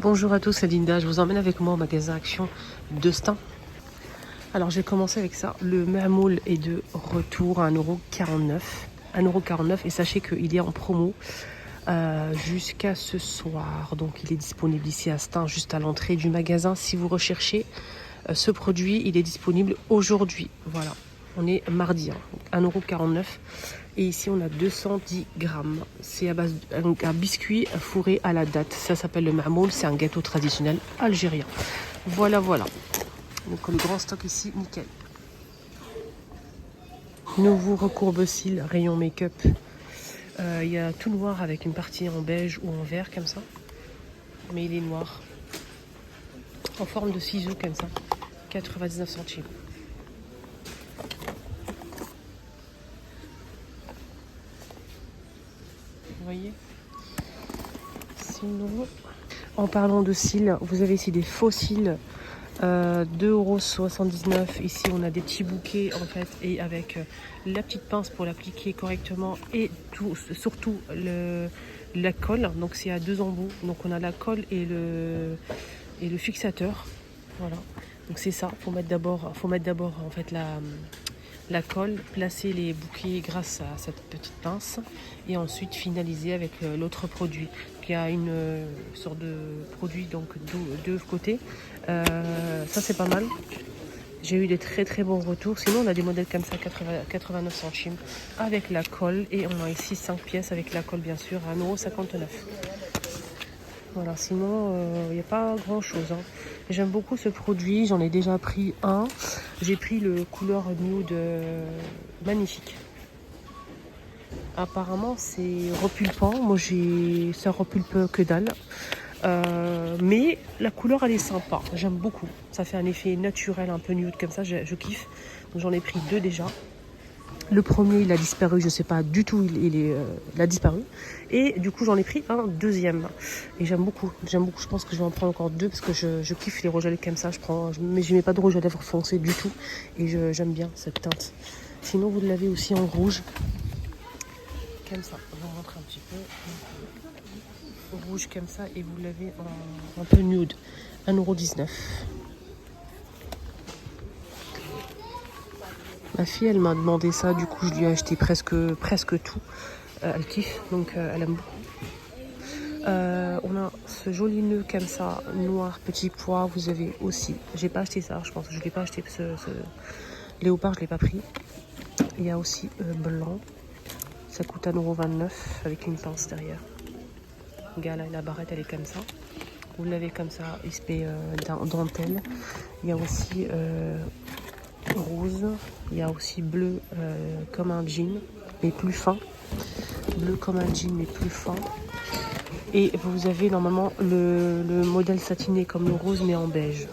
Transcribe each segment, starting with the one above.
Bonjour à tous, c'est Linda. Je vous emmène avec moi au magasin Action de Stein. Alors, j'ai commencé avec ça. Le Mamoul est de retour à 1,49 €. 1,49 € et sachez qu'il est en promo jusqu'à ce soir. Donc, il est disponible ici à Stein, juste à l'entrée du magasin. Si vous recherchez ce produit, il est disponible aujourd'hui. Voilà, on est mardi, 1,49 €. Et ici, on a 210 grammes. C'est à base d'un biscuit fourré à la date. Ça s'appelle le Mamoul. C'est un gâteau traditionnel algérien. Voilà. Donc, le grand stock ici, nickel. Nouveau recourbe-cils, rayon make-up. Il y a tout noir avec une partie en beige ou en vert, comme ça. Mais il est noir. En forme de ciseaux, comme ça. 99 centimes. Vous voyez? Sinon, en parlant de cils, vous avez ici des faux cils, 2,79 €. Ici, on a des petits bouquets en fait, et avec la petite pince pour l'appliquer correctement et surtout la colle. Donc, c'est à 2 embouts. Donc, on a la colle et le fixateur. Voilà. Donc, c'est ça. Faut mettre d'abord en fait la colle, placer les bouquets grâce à cette petite pince et ensuite finaliser avec l'autre produit. Il y a une sorte de produit donc deux côtés. Ça c'est pas mal. J'ai eu des très bons retours. Sinon on a des modèles comme ça, 89 centimes avec la colle, et on a ici 5 pièces avec la colle bien sûr à 1,59 €. Voilà, sinon il n'y a pas grand chose. J'aime beaucoup ce produit, j'en ai déjà pris un. J'ai pris le couleur nude magnifique. Apparemment c'est repulpant, moi ça repulpe que dalle. Mais la couleur elle est sympa, j'aime beaucoup. Ça fait un effet naturel un peu nude comme ça, je kiffe. Donc j'en ai pris 2 déjà. Le premier il a disparu, je sais pas du tout, il a disparu. Et du coup j'en ai pris un deuxième. Et j'aime beaucoup, je pense que je vais en prendre encore 2 parce que je kiffe les rouges à lèvres comme ça. Mais je mets pas de rouge à lèvres foncé du tout. Et j'aime bien cette teinte. Sinon vous l'avez aussi en rouge. Comme ça, on va montrer un petit peu. Rouge comme ça, et vous l'avez en un peu nude. 1,19 €. Ma fille, elle m'a demandé ça, du coup je lui ai acheté presque tout. Elle kiffe, donc elle aime beaucoup. On a ce joli nœud comme ça, noir, petit pois. Vous avez aussi, j'ai pas acheté ça, je pense, je l'ai pas acheté, ce léopard, je l'ai pas pris. Il y a aussi blanc, ça coûte 1,29 € avec une pince derrière. Regarde là, la barrette elle est comme ça. Vous l'avez comme ça, XP dentelle. Il y a aussi rose, il y a aussi bleu comme un jean, mais plus fin. Bleu comme un jean, mais plus fin. Et vous avez normalement le modèle satiné comme le rose, mais en beige.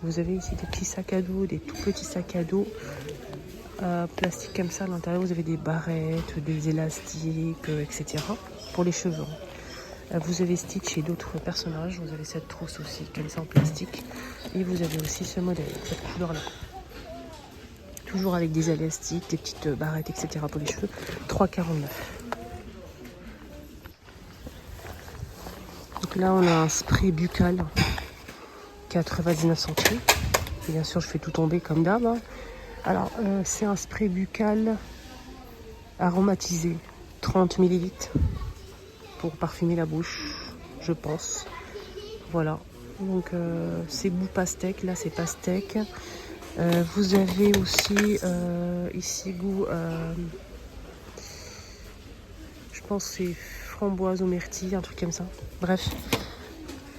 Vous avez ici des petits sacs à dos, des tout petits sacs à dos. Plastique comme ça, à l'intérieur vous avez des barrettes, des élastiques, etc. pour les cheveux. Vous avez Stitch et d'autres personnages. Vous avez cette trousse aussi comme ça en plastique, et vous avez aussi ce modèle, cette couleur là, toujours avec des élastiques, des petites barrettes, etc. pour les cheveux. 3,49 €. Donc là on a un spray buccal, 99 centimes. Bien sûr je fais tout tomber comme d'hab. Alors, c'est un spray buccal aromatisé, 30 ml pour parfumer la bouche, je pense. Voilà, donc c'est goût pastèque, là c'est pastèque. Vous avez aussi ici goût, je pense que c'est framboise ou myrtille, un truc comme ça. Bref,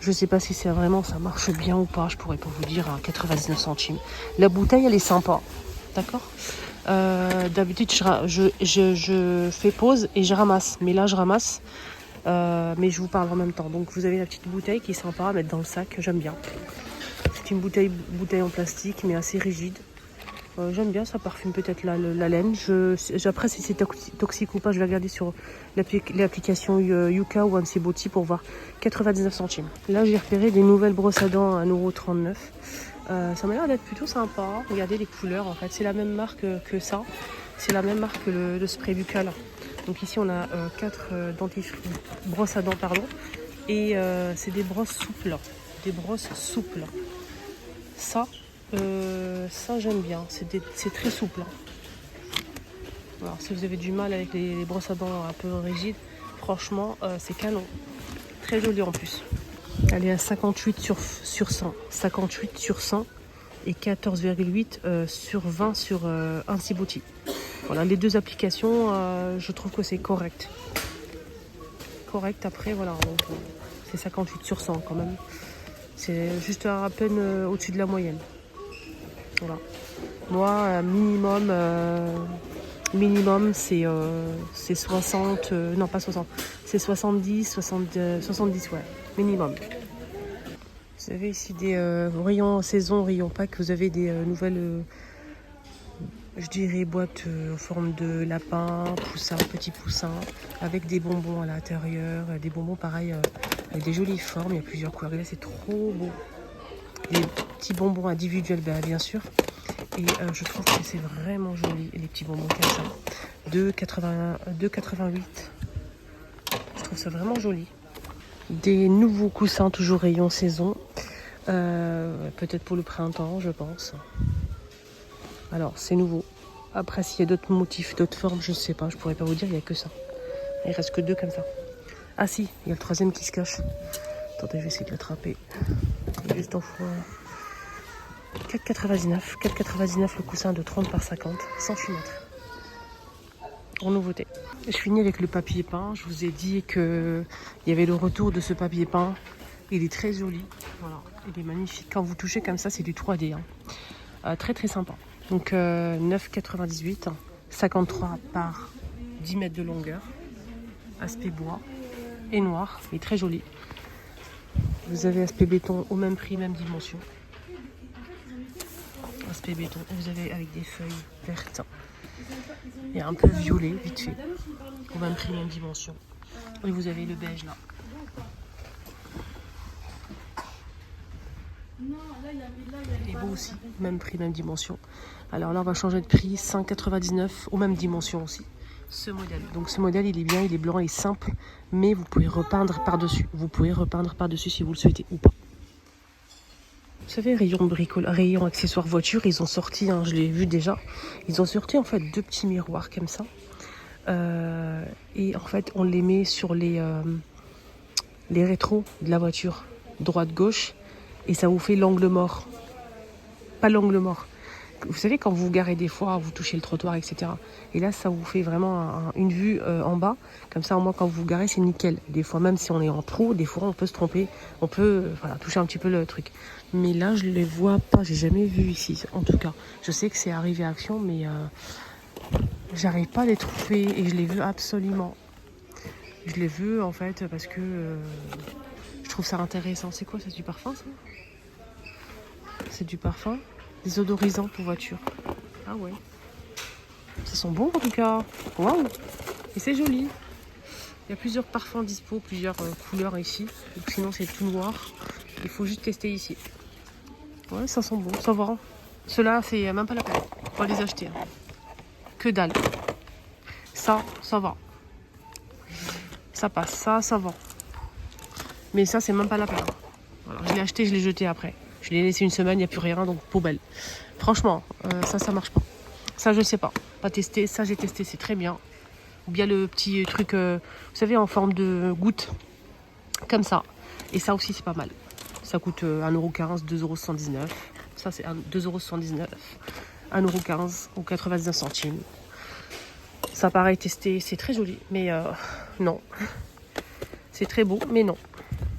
je sais pas si c'est vraiment, ça marche bien ou pas, je pourrais pas vous dire, à 99 centimes. La bouteille elle est sympa. D'accord. D'habitude, je fais pause et je ramasse. Mais là, je ramasse. Mais je vous parle en même temps. Donc, vous avez la petite bouteille qui est sympa à mettre dans le sac. J'aime bien. C'est une bouteille en plastique, mais assez rigide. J'aime bien, ça parfume peut-être la laine. Après, si c'est toxique ou pas, je vais regarder sur l'application Yuka ou Ansiboti pour voir. 99 centimes. Là, j'ai repéré des nouvelles brosses à dents à 1,39 €. Ça m'a l'air d'être plutôt sympa. Regardez les couleurs, en fait. C'est la même marque que ça. C'est la même marque que le spray buccal. Donc ici, on a 4 brosses à dents, pardon. Et c'est des brosses souples. Des brosses souples. Ça, ça j'aime bien. C'est très souple. Alors, si vous avez du mal avec les brosses à dents un peu rigides, franchement, c'est canon. Très joli en plus. Elle est à 58 sur 100. 58 sur 100 et 14,8 sur 20 sur Insibouti. Voilà, les deux applications, je trouve que c'est correct. Correct après, voilà. C'est 58 sur 100 quand même. C'est juste à peine au-dessus de la moyenne. Voilà. Moi, minimum c'est 60, non pas 60, c'est 70, 70 ouais, minimum. Vous avez ici des rayons saison, rayons Pâques, vous avez des nouvelles, je dirais, boîtes en forme de lapin, poussin, petit poussin, avec des bonbons à l'intérieur, des bonbons pareil, avec des jolies formes, il y a plusieurs couleurs, et là c'est trop beau. Des petits bonbons individuels, bien sûr. Et je trouve que c'est vraiment joli, les petits bonbons comme ça. 2,88. Je trouve ça vraiment joli. Des nouveaux coussins, toujours rayon saison. Peut-être pour le printemps, je pense. Alors, c'est nouveau. Après, s'il y a d'autres motifs, d'autres formes, je ne sais pas. Je pourrais pas vous dire, il n'y a que ça. Il reste que deux comme ça. Ah si, il y a le troisième qui se cache. Attendez, je vais essayer de l'attraper. Juste en fois... 4,99 le coussin de 30 par 50 cm. En nouveauté. Je finis avec le papier peint. Je vous ai dit qu'il y avait le retour de ce papier peint. Il est très joli. Voilà, il est magnifique. Quand vous touchez comme ça, c'est du 3D. Très très sympa. Donc 9,98, 53 par 10 mètres de longueur. Aspect bois et noir. Il est très joli. Vous avez aspect béton au même prix, même dimension. Aspect béton, vous avez avec des feuilles vertes et un peu violet vite fait, au même prix, même dimension. Et vous avez le beige là. Il est beau aussi, même prix, même dimension. Alors là on va changer de prix, 5,99 aux mêmes dimensions aussi. Ce modèle. Donc ce modèle il est bien, il est blanc, il est simple, mais vous pouvez repeindre par-dessus. Vous pouvez repeindre par-dessus si vous le souhaitez ou pas. Vous savez, rayon accessoires voiture, ils ont sorti, je l'ai vu déjà, ils ont sorti en fait deux petits miroirs comme ça. Et en fait, on les met sur les rétros de la voiture, droite-gauche, et ça vous fait l'angle mort. Pas l'angle mort. Vous savez, quand vous vous garez des fois, vous touchez le trottoir, etc. Et là, ça vous fait vraiment une vue en bas. Comme ça, au moins, quand vous vous garez, c'est nickel. Des fois, même si on est en pro, des fois, on peut se tromper. On peut toucher un petit peu le truc. Mais là, je ne les vois pas. J'ai jamais vu ici, en tout cas. Je sais que c'est arrivé à Action, mais j'arrive pas à les trouver. Et je les veux absolument. Je les veux, en fait, parce que je trouve ça intéressant. C'est quoi, c'est du parfum, ça? C'est du parfum. Des odorisants pour voiture. Ah ouais. Ça sent bon en tout cas. Waouh. Et c'est joli. Il y a plusieurs parfums dispo, plusieurs couleurs ici. Donc, sinon c'est tout noir. Il faut juste tester ici. Ouais, ça sent bon. Ça va. Ceux-là, c'est même pas la peine. On va les acheter. Que dalle. Ça va. Ça passe. Ça va. Mais ça, c'est même pas la peine. Voilà, je l'ai acheté, je l'ai jeté après. Je l'ai laissé une semaine, il n'y a plus rien, donc poubelle. Franchement, ça marche pas. Ça, je sais pas. Pas testé. Ça, j'ai testé, c'est très bien. Ou bien le petit truc, vous savez, en forme de goutte. Comme ça. Et ça aussi, c'est pas mal. Ça coûte 1,15€, 2,79€. Ça, c'est 2,79€. 1,15€ ou 99 centimes. Ça paraît testé, c'est très joli. Mais non. C'est très beau, mais non.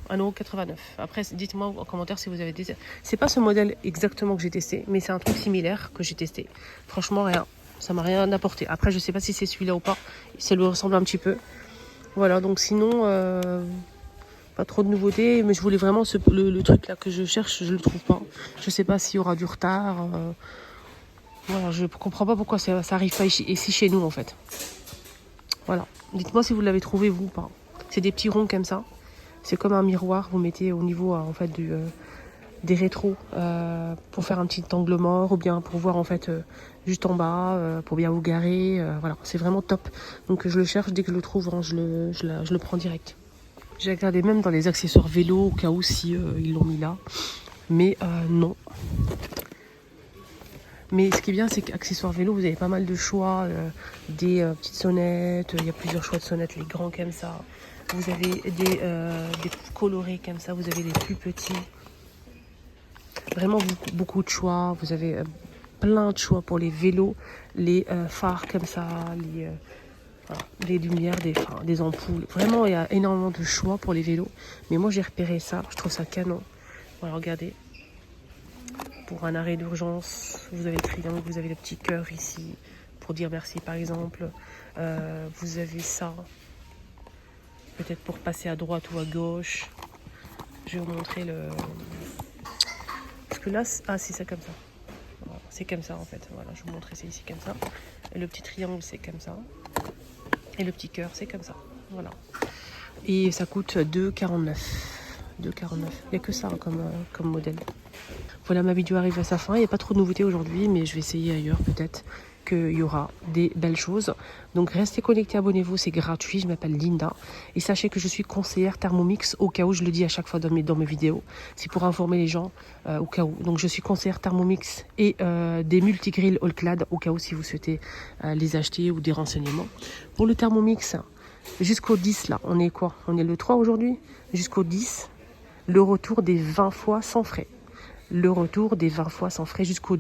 1,89€. Après, dites-moi en commentaire si vous avez testé. C'est pas ce modèle exactement que j'ai testé, mais c'est un truc similaire que j'ai testé. Franchement, rien. Ça m'a rien apporté. Après, je sais pas si c'est celui-là ou pas. Ça lui ressemble un petit peu. Voilà, donc sinon, pas trop de nouveautés. Mais je voulais vraiment le truc là que je cherche, je le trouve pas. Je sais pas s'il y aura du retard. Voilà, je comprends pas pourquoi ça arrive pas ici chez nous en fait. Voilà. Dites-moi si vous l'avez trouvé vous ou pas. C'est des petits ronds comme ça. C'est comme un miroir, vous mettez au niveau en fait des rétros pour faire un petit angle mort ou bien pour voir en fait juste en bas pour bien vous garer. Voilà, c'est vraiment top. Donc je le cherche, dès que je le trouve, je le prends direct. J'ai regardé même dans les accessoires vélo au cas où si ils l'ont mis là. Mais non. Mais ce qui est bien, c'est qu'accessoires vélo, vous avez pas mal de choix. Des petites sonnettes, il y a plusieurs choix de sonnettes, les grands comme ça. Vous avez des colorés comme ça, vous avez les plus petits. Vraiment beaucoup de choix. Vous avez plein de choix pour les vélos, les phares comme ça, voilà, les lumières, des ampoules. Vraiment, il y a énormément de choix pour les vélos. Mais moi, j'ai repéré ça. Je trouve ça canon. Voilà, regardez. Pour un arrêt d'urgence, vous avez le triangle, vous avez le petit cœur ici pour dire merci, par exemple. Vous avez ça, peut-être pour passer à droite ou à gauche. Je vais vous montrer le... Parce que là, ah, c'est comme ça. Voilà, c'est comme ça, en fait. Voilà, je vais vous montrer, c'est ici comme ça. Et le petit triangle, c'est comme ça. Et le petit cœur, c'est comme ça. Voilà. Et ça coûte 2,49. 2,49. Il n'y a que ça comme modèle. Voilà, ma vidéo arrive à sa fin. Il n'y a pas trop de nouveautés aujourd'hui, mais je vais essayer ailleurs peut-être qu'il y aura des belles choses. Donc restez connectés, abonnez-vous, c'est gratuit. Je m'appelle Linda. Et sachez que je suis conseillère Thermomix, au cas où je le dis à chaque fois dans mes vidéos. C'est pour informer les gens au cas où. Donc je suis conseillère Thermomix et des multigrilles All-Clad, au cas où si vous souhaitez les acheter ou des renseignements. Pour le Thermomix, jusqu'au 10 là, on est quoi? On est le 3 aujourd'hui? Jusqu'au 10, le retour des 20 fois sans frais. Le retour des 20 fois sans frais jusqu'au